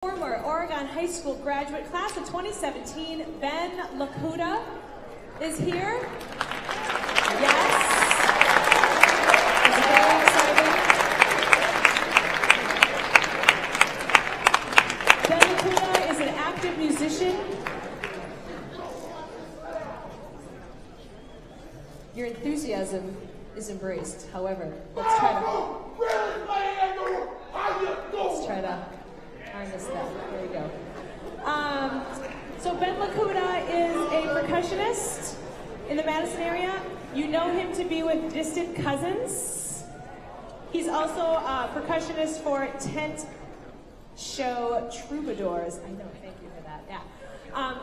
Former Oregon High School graduate class of 2017, Ben Lokuta is here. Yes. It's very exciting. Ben Lokuta is an active musician. Your enthusiasm is embraced. However, let's try to harness that. There we go. So Ben Lokuta is a percussionist in the Madison area. You know him to be with Distant Cousins. He's also a percussionist for Tent Show Troubadours. I know, thank you for that. Yeah.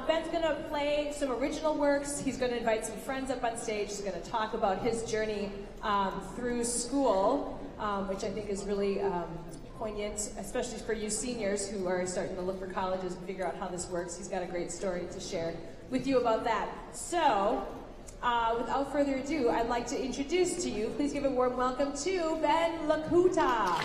Ben's going to play some original works. He's going to invite some friends up on stage. He's going to talk about his journey through school, which I think is really poignant, especially for you seniors who are starting to look for colleges and figure out how this works. He's got a great story to share with you about that. So, without further ado, I'd like to introduce to you, please give a warm welcome to Ben Lokuta.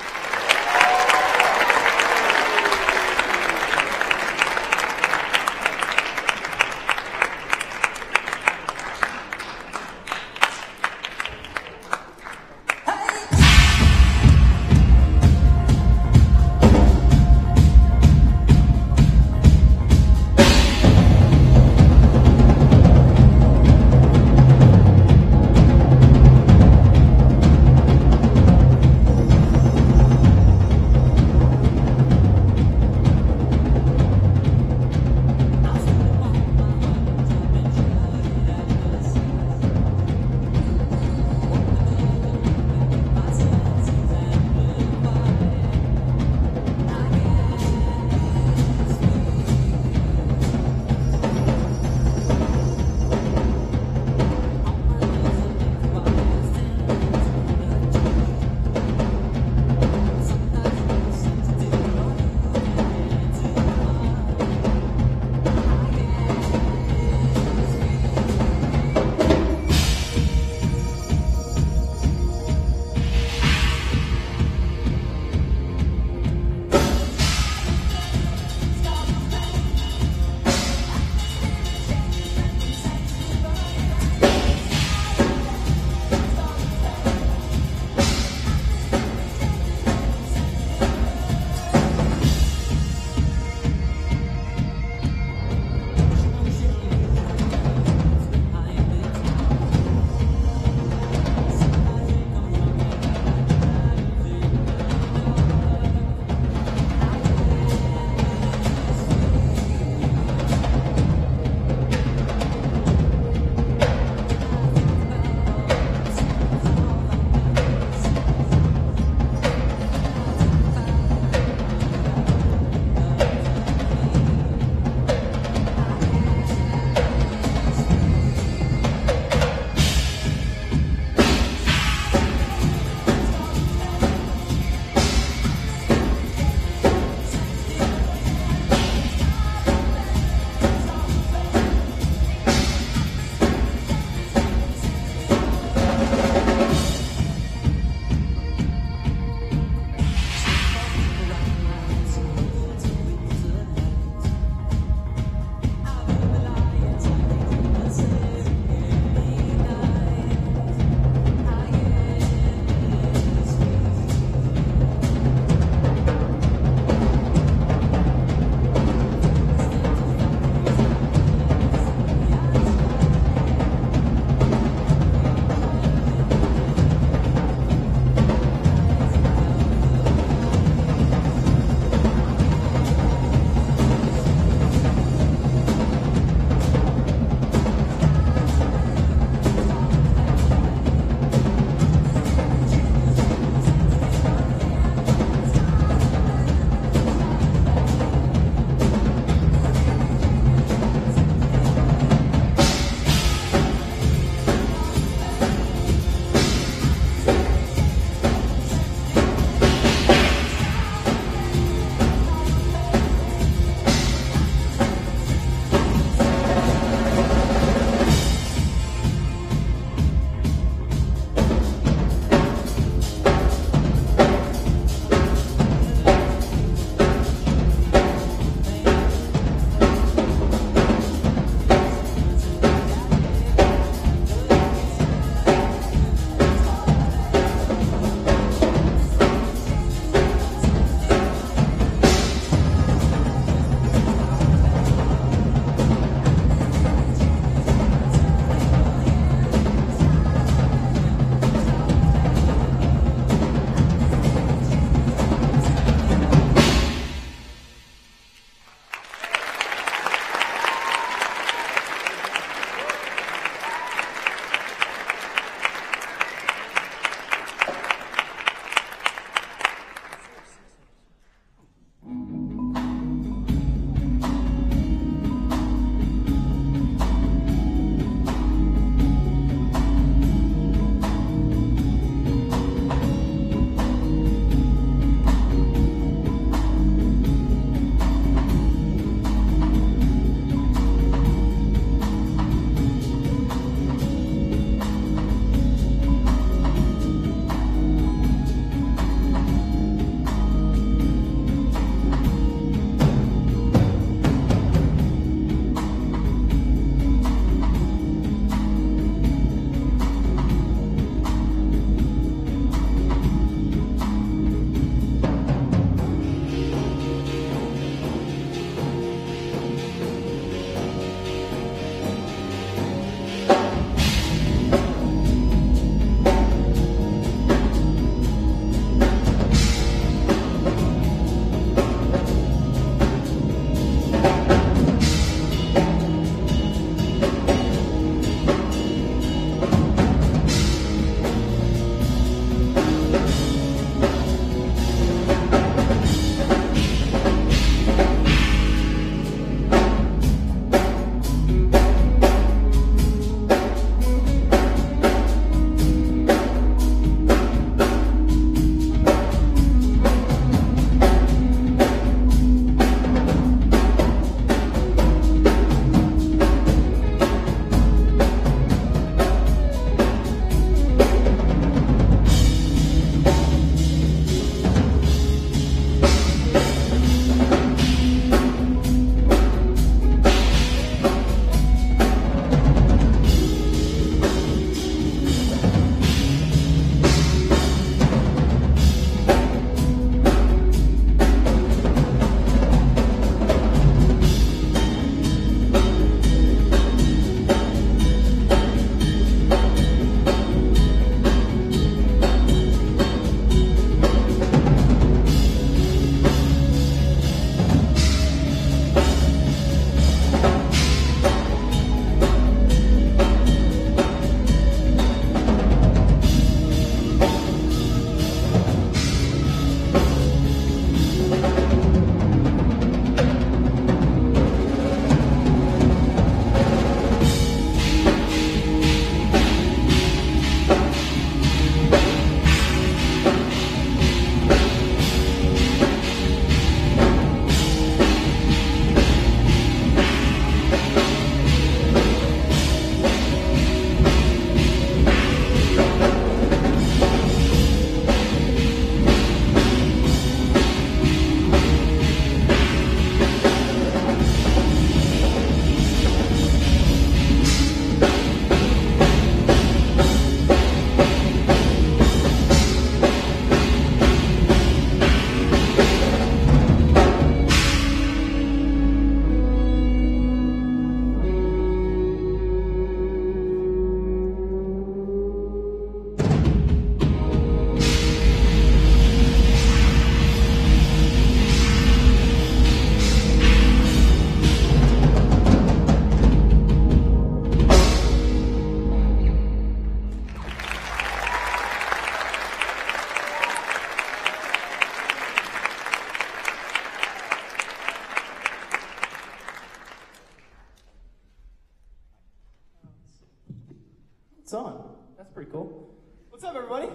It's on. That's pretty cool. What's up, everybody?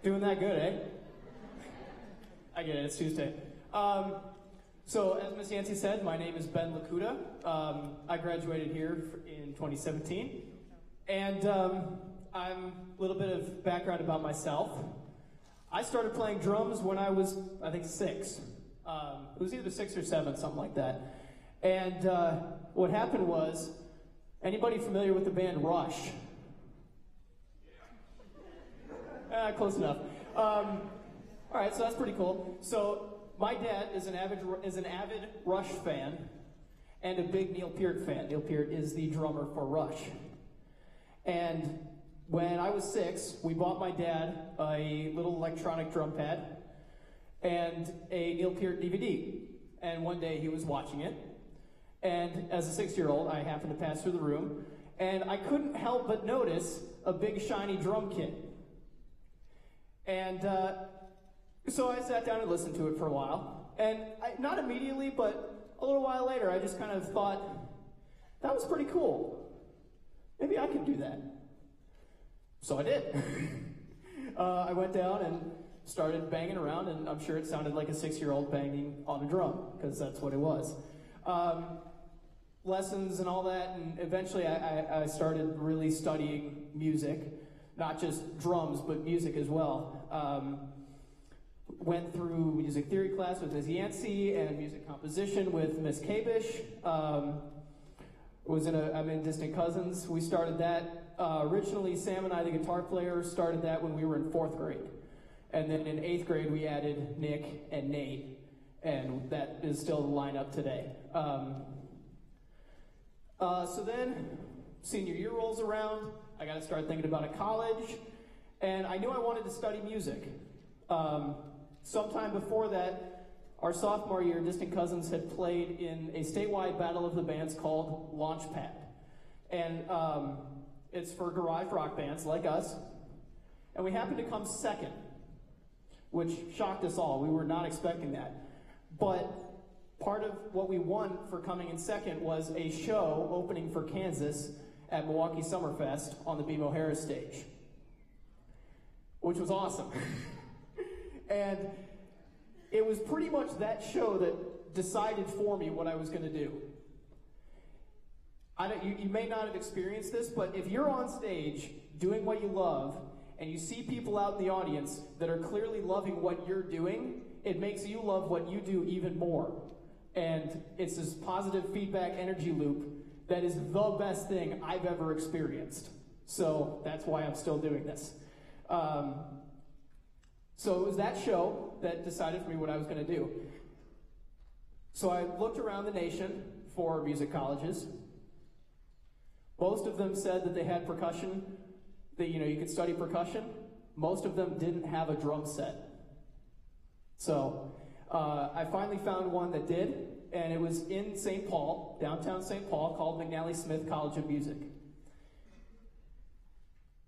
Doing that good, eh? I get it, it's Tuesday. So, as Miss Yancey said, my name is Ben Lokuta. I graduated here in 2017. And I'm a little bit of background about myself. I started playing drums when I was, I think, 6. It was either 6 or 7, something like that. And what happened was, anybody familiar with the band Rush? Close enough. All right, so that's pretty cool. So my dad is an avid Rush fan and a big Neil Peart fan. Neil Peart is the drummer for Rush. And when I was 6, we bought my dad a little electronic drum pad and a Neil Peart DVD. And one day he was watching it. And as a 6-year-old, I happened to pass through the room, and I couldn't help but notice a big shiny drum kit. And so I sat down and listened to it for a while. And not immediately, but a little while later, I just kind of thought, that was pretty cool. Maybe I could do that. So I did. I went down and started banging around, and I'm sure it sounded like a 6-year-old banging on a drum, because that's what it was. Lessons and all that, and eventually I started really studying music, not just drums, but music as well. Went through music theory class with Ms. Yancey and music composition with Ms. Kabish. I'm in Distant Cousins. We started that. Originally, Sam and I, the guitar player, started that when we were in 4th grade. And then in 8th grade, we added Nick and Nate, and that is still the lineup today. So then, senior year rolls around, I got to start thinking about a college, and I knew I wanted to study music. Sometime before that, our sophomore year, Distant Cousins had played in a statewide battle of the bands called Launchpad. And it's for garage rock bands like us, and we happened to come second, which shocked us all. We were not expecting that. But part of what we won for coming in second was a show opening for Kansas at Milwaukee Summerfest on the BMO Harris stage, which was awesome. And it was pretty much that show that decided for me what I was going to do. You may not have experienced this, but if you're on stage doing what you love and you see people out in the audience that are clearly loving what you're doing, it makes you love what you do even more. And it's this positive feedback energy loop that is the best thing I've ever experienced. So that's why I'm still doing this. So it was that show that decided for me what I was going to do. So I looked around the nation for music colleges. Most of them said that they had percussion, that you could study percussion. Most of them didn't have a drum set. So I finally found one that did, and it was in St. Paul, downtown St. Paul, called McNally Smith College of Music.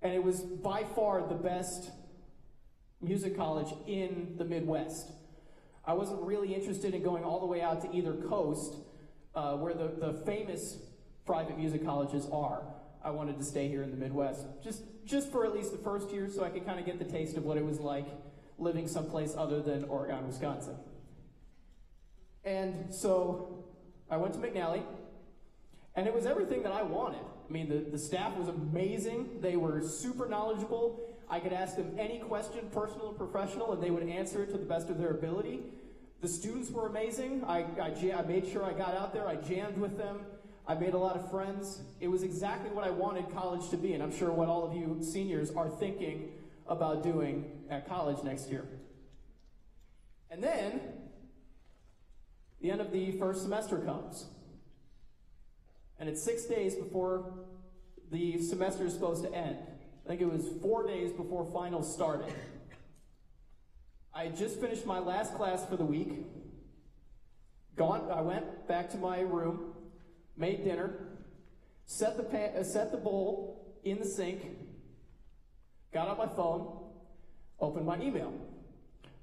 And it was by far the best music college in the Midwest. I wasn't really interested in going all the way out to either coast, where the famous private music colleges are. I wanted to stay here in the Midwest, just for at least the first year, so I could kind of get the taste of what it was like living someplace other than Oregon, Wisconsin. And so I went to McNally, and it was everything that I wanted. I mean, the staff was amazing. They were super knowledgeable. I could ask them any question, personal or professional, and they would answer it to the best of their ability. The students were amazing. I made sure I got out there. I jammed with them. I made a lot of friends. It was exactly what I wanted college to be, and I'm sure what all of you seniors are thinking about doing at college next year. And then, the end of the first semester comes. And it's 6 days before the semester is supposed to end. I think it was 4 days before finals started. I had just finished my last class for the week. I went back to my room, made dinner, set the bowl in the sink, got on my phone, opened my email.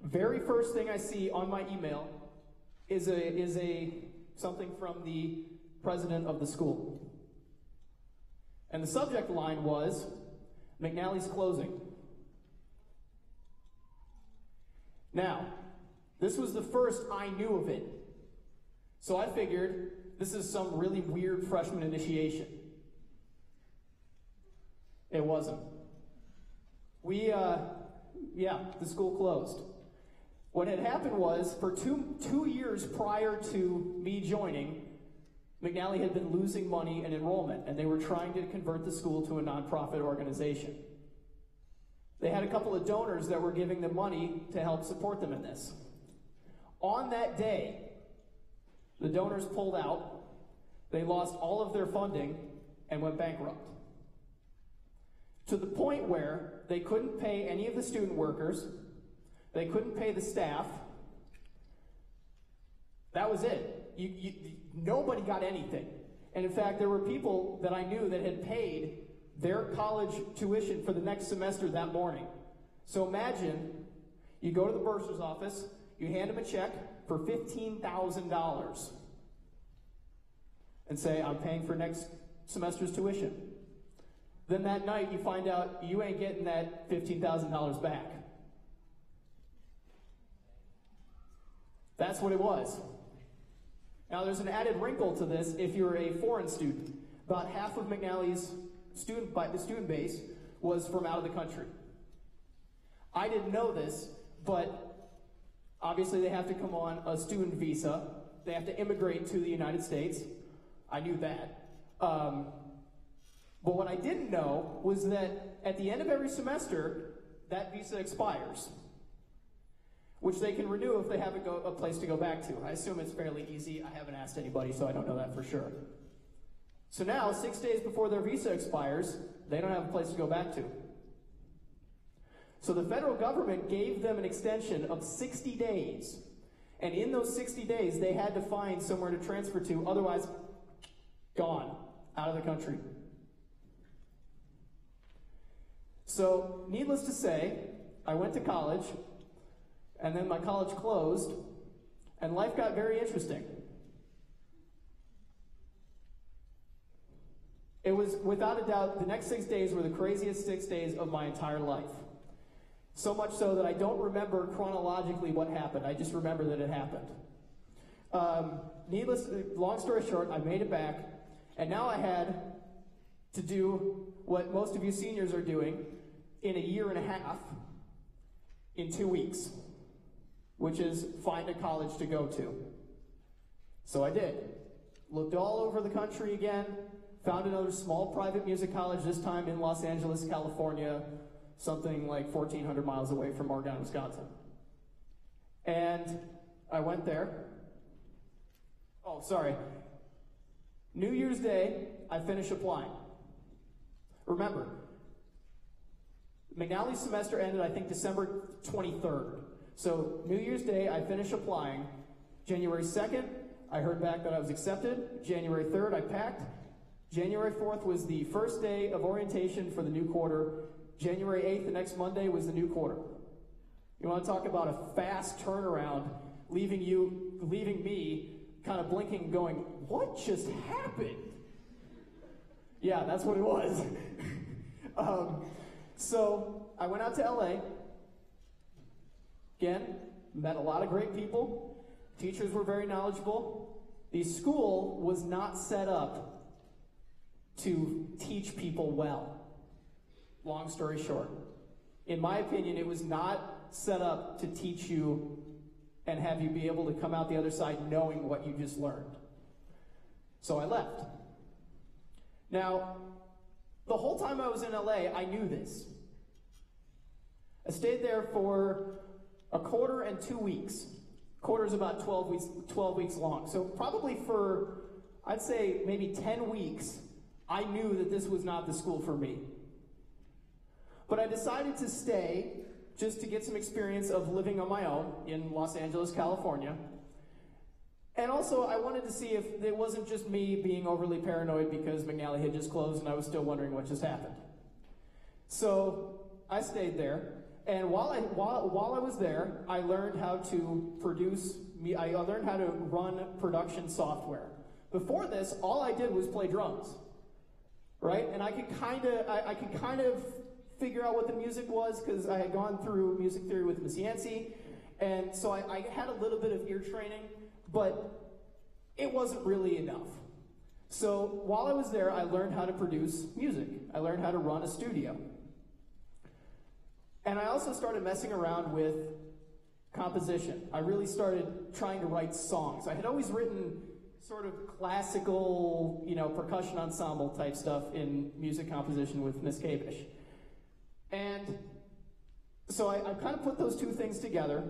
Very first thing I see on my email is something from the president of the school. And the subject line was, McNally's closing. Now, this was the first I knew of it. So I figured this is some really weird freshman initiation. It wasn't. The school closed. What had happened was, for two years prior to me joining, McNally had been losing money in enrollment, and they were trying to convert the school to a nonprofit organization. They had a couple of donors that were giving them money to help support them in this. On that day, the donors pulled out, they lost all of their funding, and went bankrupt. To the point where they couldn't pay any of the student workers, they couldn't pay the staff. That was it. Nobody got anything. And in fact, there were people that I knew that had paid their college tuition for the next semester that morning. So imagine, you go to the bursar's office, you hand them a check for $15,000 and say, I'm paying for next semester's tuition. Then that night you find out you ain't getting that $15,000 back. That's what it was. Now there's an added wrinkle to this if you're a foreign student. About half of McNally's student base was from out of the country. I didn't know this, but obviously they have to come on a student visa. They have to immigrate to the United States. I knew that. But what I didn't know was that at the end of every semester, that visa expires, which they can renew if they have a place to go back to. I assume it's fairly easy. I haven't asked anybody, so I don't know that for sure. So now, 6 days before their visa expires, they don't have a place to go back to. So the federal government gave them an extension of 60 days. And in those 60 days, they had to find somewhere to transfer to, otherwise, gone, out of the country. So, needless to say, I went to college, and then my college closed, and life got very interesting. It was, without a doubt, the next 6 days were the craziest 6 days of my entire life. So much so that I don't remember chronologically what happened. I just remember that it happened. Long story short, I made it back, and now I had to do what most of you seniors are doing in a year and a half in 2 weeks, which is find a college to go to. So I did. Looked all over the country again, found another small private music college, this time in Los Angeles, California, something like 1,400 miles away from Oregon, Wisconsin. And I went there. Oh, sorry. New Year's Day, I finished applying. Remember, McNally's semester ended, I think, December 23rd. So New Year's Day, I finished applying. January 2nd, I heard back that I was accepted. January 3rd, I packed. January 4th was the first day of orientation for the new quarter. January 8th, the next Monday, was the new quarter. You want to talk about a fast turnaround, leaving me kind of blinking, going, what just happened? Yeah, that's what it was. So I went out to LA. Again, met a lot of great people. Teachers were very knowledgeable. The school was not set up to teach people well. Long story short. In my opinion, it was not set up to teach you and have you be able to come out the other side knowing what you just learned. So I left. Now, the whole time I was in LA, I knew this. I stayed there for a quarter and 2 weeks. Quarter's about 12 weeks long. So probably for, I'd say maybe 10 weeks, I knew that this was not the school for me. But I decided to stay just to get some experience of living on my own in Los Angeles, California. And also, I wanted to see if it wasn't just me being overly paranoid because McNally had just closed and I was still wondering what just happened. So I stayed there, and while I was there, I learned how to I learned how to run production software. Before this, all I did was play drums. right? And I could kind of figure out what the music was because I had gone through music theory with Miss Yancey, and so I had a little bit of ear training, but it wasn't really enough. So while I was there, I learned how to produce music. I learned how to run a studio. And I also started messing around with composition. I really started trying to write songs. I had always written sort of classical, percussion ensemble type stuff in music composition with Miss Kabish. And so I kind of put those two things together,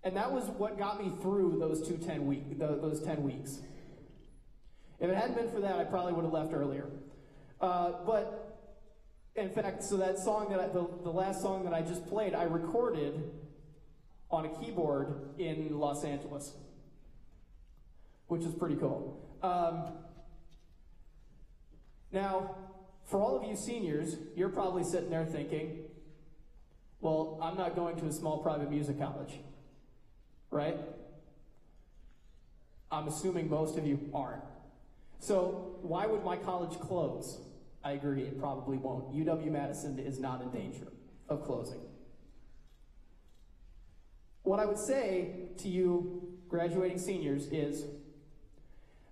and that was what got me through those 10 weeks. If it hadn't been for that, I probably would have left earlier. But in fact, so that song the last song that I just played, I recorded on a keyboard in Los Angeles, which is pretty cool. Now, for all of you seniors, you're probably sitting there thinking, well, I'm not going to a small private music college, right? I'm assuming most of you aren't. So why would my college close? I agree, it probably won't. UW-Madison is not in danger of closing. What I would say to you graduating seniors is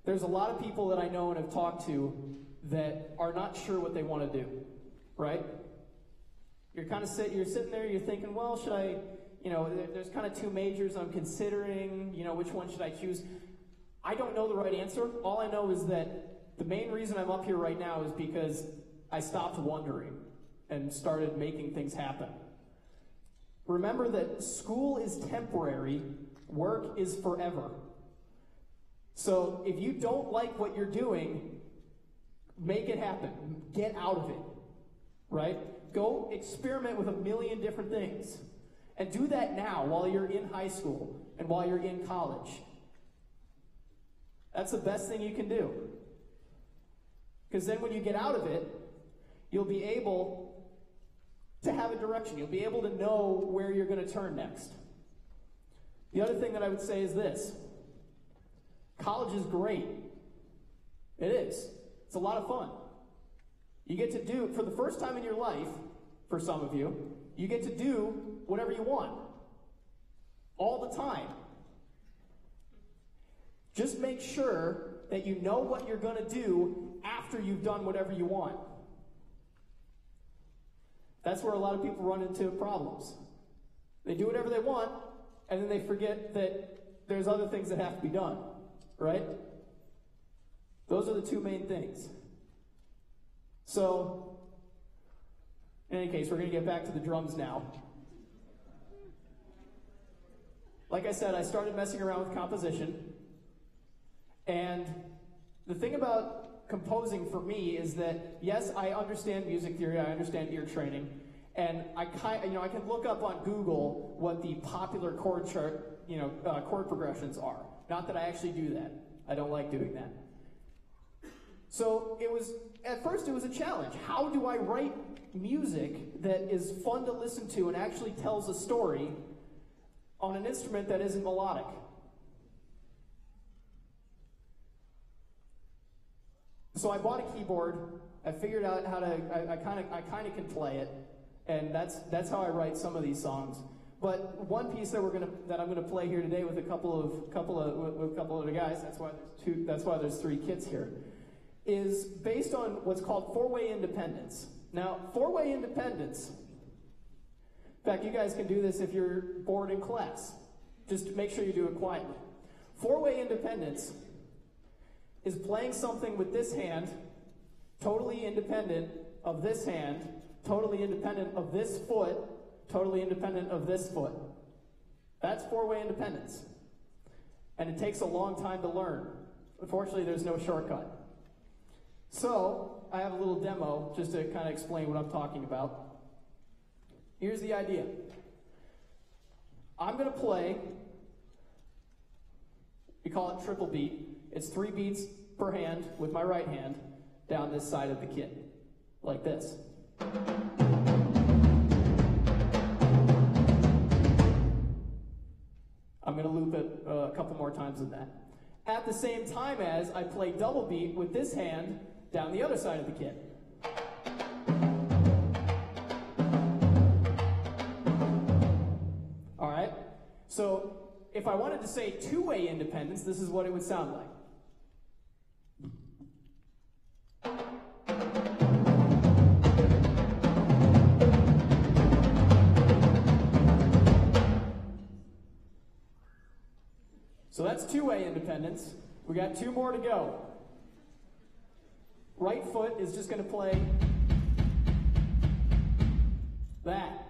there's a lot of people that I know and have talked to that are not sure what they want to do, right? You're sitting there, you're thinking, well, should I, there's kind of two majors I'm considering, which one should I choose? I don't know the right answer. All I know is that the main reason I'm up here right now is because I stopped wondering and started making things happen. Remember that school is temporary, work is forever. So if you don't like what you're doing, make it happen. Get out of it, right? Go experiment with a million different things. And do that now while you're in high school and while you're in college. That's the best thing you can do. Because then when you get out of it, you'll be able to have a direction. You'll be able to know where you're going to turn next. The other thing that I would say is this. College is great. It is. It's a lot of fun. You get to do, for the first time in your life, for some of you, you get to do whatever you want. All the time. Just make sure that you know what you're going to do after you've done whatever you want. That's where a lot of people run into problems. They do whatever they want, and then they forget that there's other things that have to be done, right? Those are the two main things. So, in any case, we're going to get back to the drums now. Like I said, I started messing around with composition. And the thing about composing for me is that, yes, I understand music theory, I understand ear training, and I can look up on Google what the popular chord chart, chord progressions are. Not that I actually do that. I don't like doing that. So at first it was a challenge. How do I write music that is fun to listen to and actually tells a story on an instrument that isn't melodic? So I bought a keyboard. I figured out how to. I kind of can play it, and that's how I write some of these songs. But one piece that I'm gonna play here today with a couple of the guys. That's why there's three kits here. Is based on what's called four-way independence. Now, four-way independence. In fact, you guys can do this if you're bored in class. Just make sure you do it quietly. Four-way independence is playing something with this hand, totally independent of this hand, totally independent of this foot, totally independent of this foot. That's four-way independence. And it takes a long time to learn. Unfortunately, there's no shortcut. So, I have a little demo just to kind of explain what I'm talking about. Here's the idea. I'm going to play, we call it triple beat. It's 3 beats per hand with my right hand down this side of the kit, like this. I'm going to loop it a couple more times than that. At the same time as I play double beat with this hand down the other side of the kit. All right? So if I wanted to say two-way independence, this is what it would sound like. So that's two-way independence. We got two more to go. Right foot is just going to play that.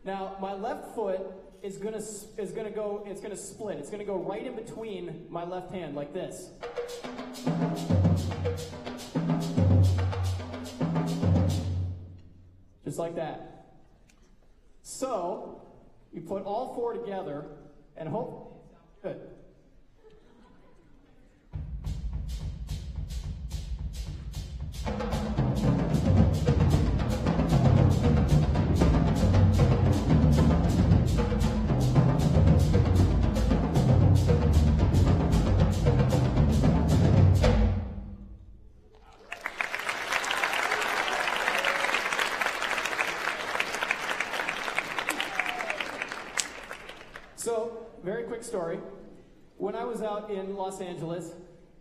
Now, my left foot is going to split. It's going to go right in between my left hand like this. Just like that. So, you put all four together and hope good. So, very quick story. When I was out in Los Angeles,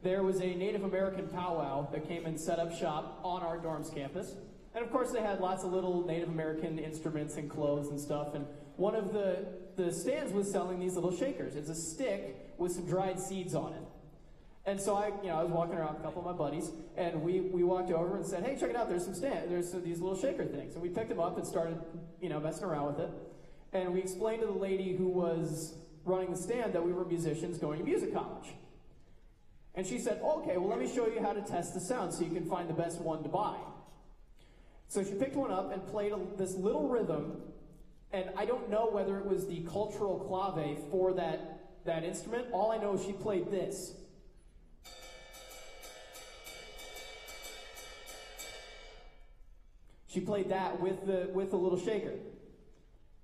there was a Native American powwow that came and set up shop on our dorms campus. And of course they had lots of little Native American instruments and clothes and stuff. And one of the stands was selling these little shakers. It's a stick with some dried seeds on it. And so I was walking around with a couple of my buddies, and we walked over and said, hey, check it out, there's these little shaker things. And we picked them up and started, messing around with it. And we explained to the lady who was running the stand that we were musicians going to music college. And she said, okay, well, let me show you how to test the sound so you can find the best one to buy. So she picked one up and played this little rhythm, and I don't know whether it was the cultural clave for that instrument. All I know is she played this. She played that with the little shaker.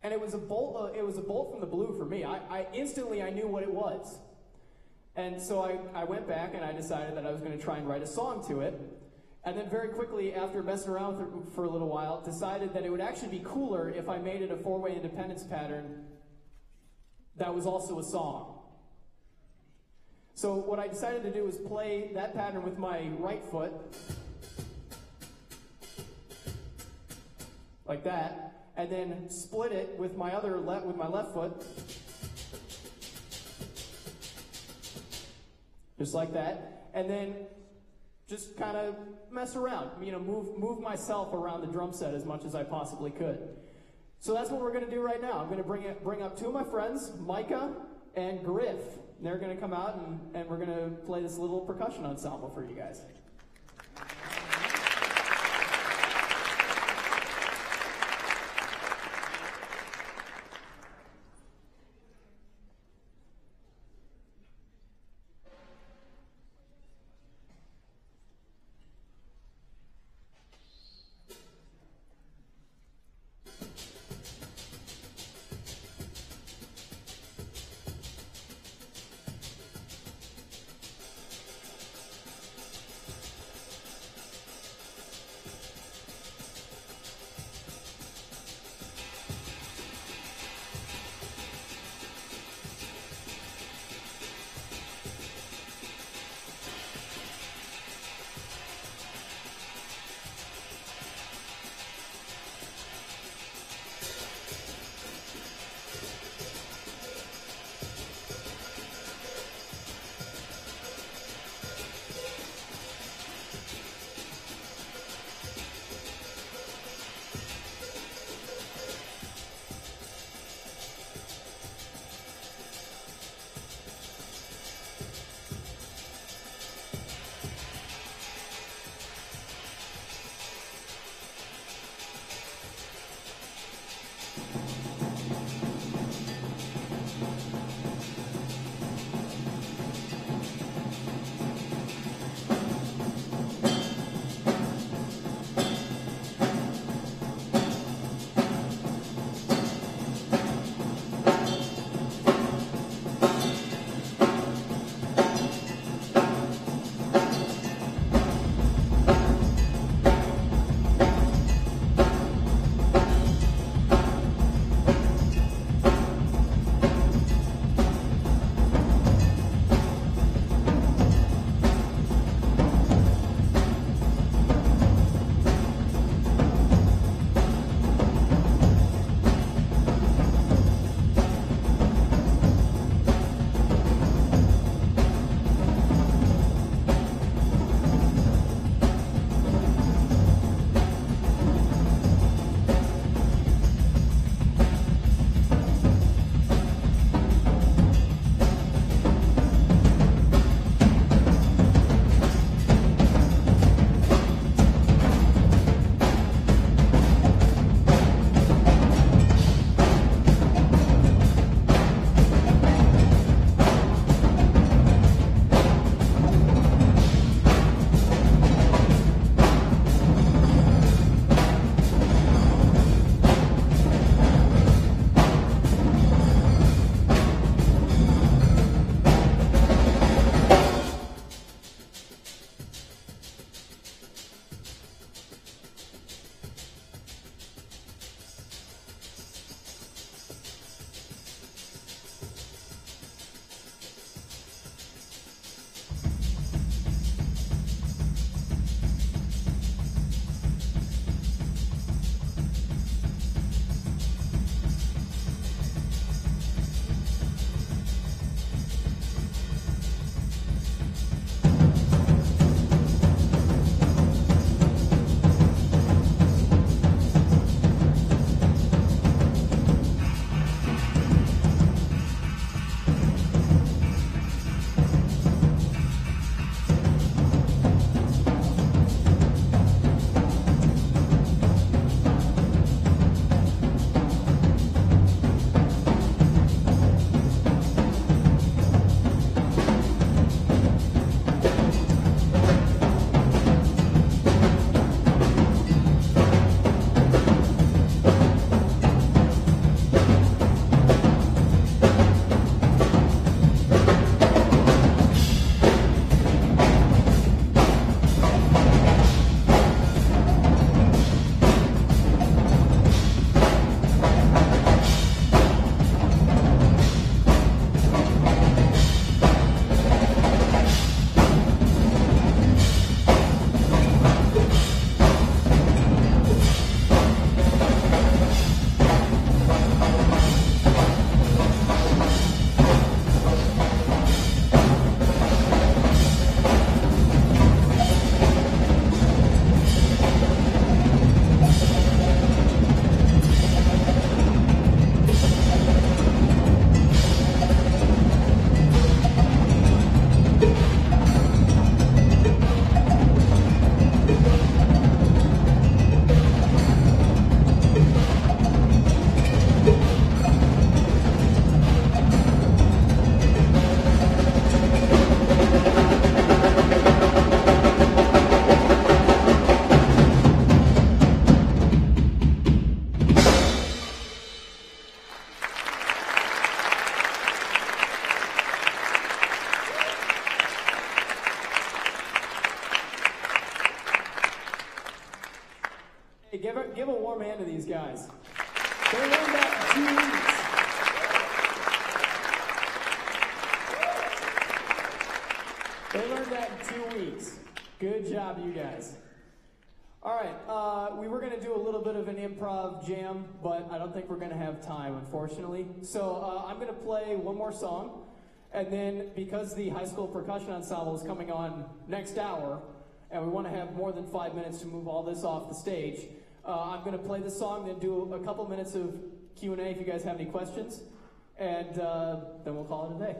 And it was a bolt from the blue for me. I instantly knew what it was. And so I went back and I decided that I was going to try and write a song to it. And then very quickly, after messing around with it for a little while, decided that it would actually be cooler if I made it a four-way independence pattern that was also a song. So what I decided to do was play that pattern with my right foot, like that, and then split it with my left foot, just like that, and then just kind of mess around, move myself around the drum set as much as I possibly could. So that's what we're going to do right now. I'm going to bring up two of my friends, Micah and Griff. They're going to come out and we're going to play this little percussion ensemble for you guys. give a warm hand to these guys. They learned that in 2 weeks. They learned that in 2 weeks. Good job, you guys. All right, we were going to do a little bit of an improv jam, but I don't think we're going to have time, unfortunately. So I'm going to play one more song, and then because the high school percussion ensemble is coming on next hour, and we want to have more than 5 minutes to move all this off the stage, I'm going to play this song, then do a couple minutes of Q&A if you guys have any questions, and then we'll call it a day.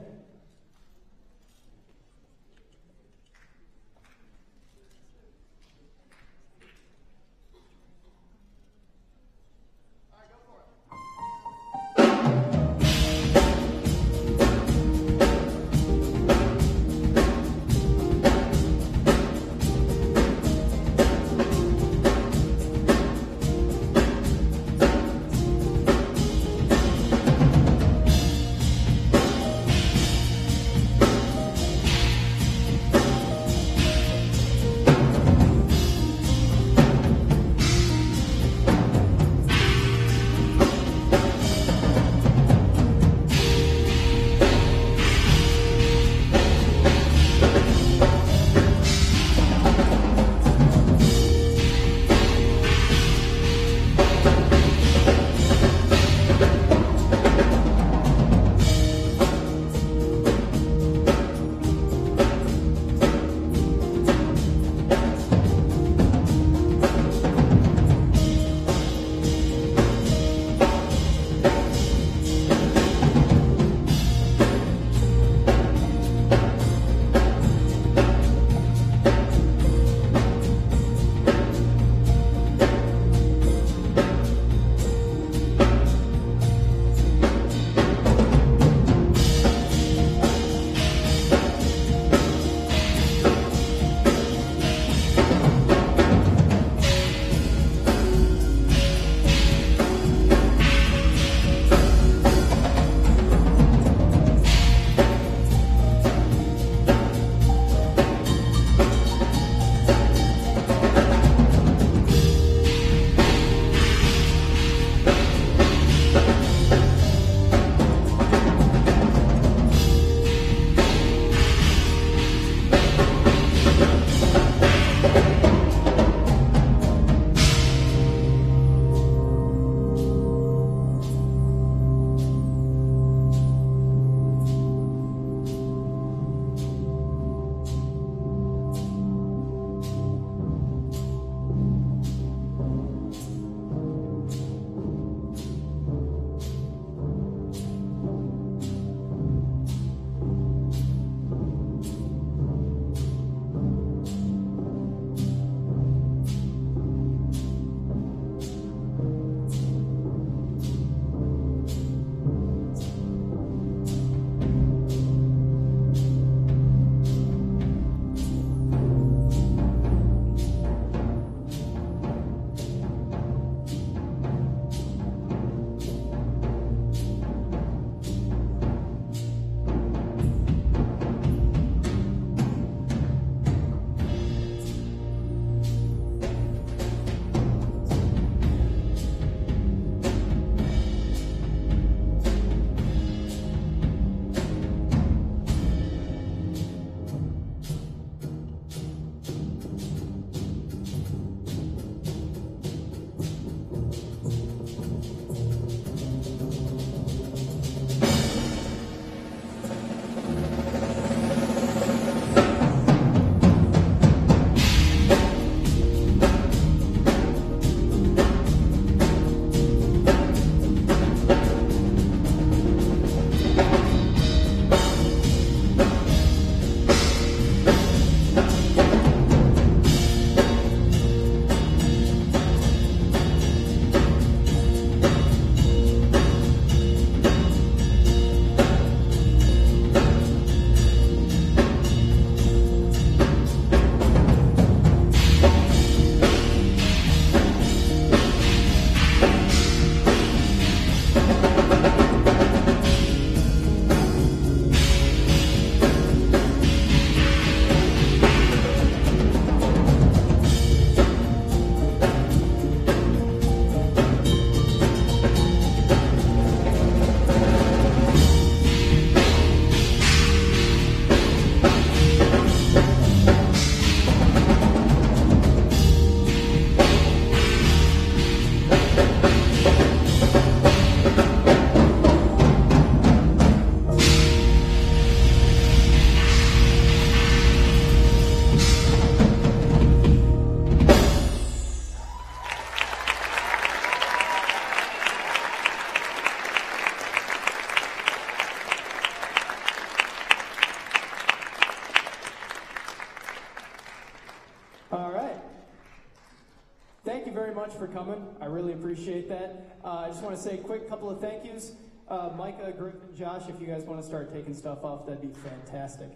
much for coming. I really appreciate that. I just want to say a quick couple of thank yous. Micah, Griffin, Josh, if you guys want to start taking stuff off, that'd be fantastic.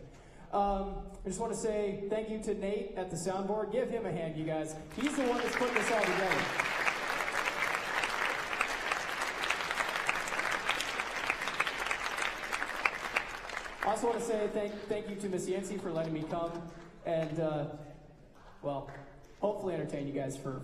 I just want to say thank you to Nate at the soundboard. Give him a hand, you guys. He's the one that's putting this all together. I also want to say thank you to Miss Yancey for letting me come and, well, hopefully entertain you guys for